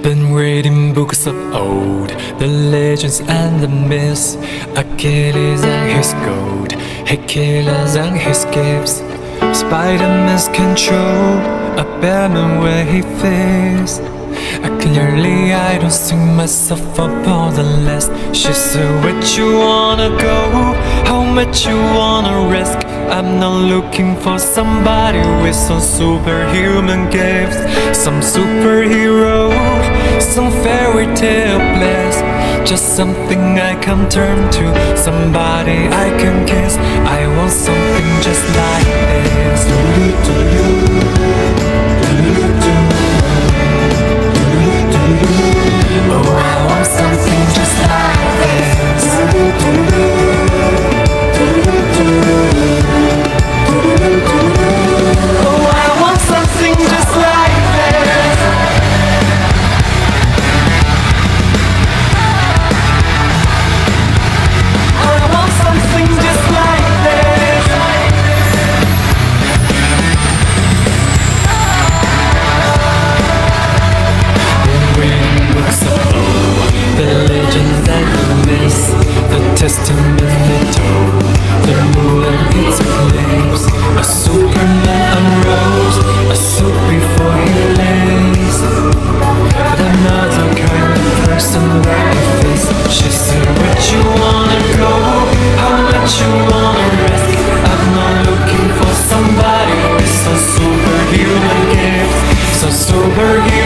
Been reading books of old, the legends and the myths, Achilles and his gold, Hercules and his gifts, Spider-Man's control, a Batman where he fits. Clearly I don't see myself upon the list. She said, where you wanna go? How much you wanna risk? I'm not looking for somebody with some superhuman gifts, some superhero, some fairy tale bliss. Just something I can turn to, somebody I can kiss. I want something just like this. Oh, I want something just like this. Oh, I want something just like this. I want something just like this. The wind looks so old, the legends and the myths, the testament they told, the moon and its eclipse. A Superman unrose, a suit before he lays, but another kind of person that he fits. She said, where you wanna go? How much you wanna risk? I'm not looking for somebody with some superhuman gifts, some superhuman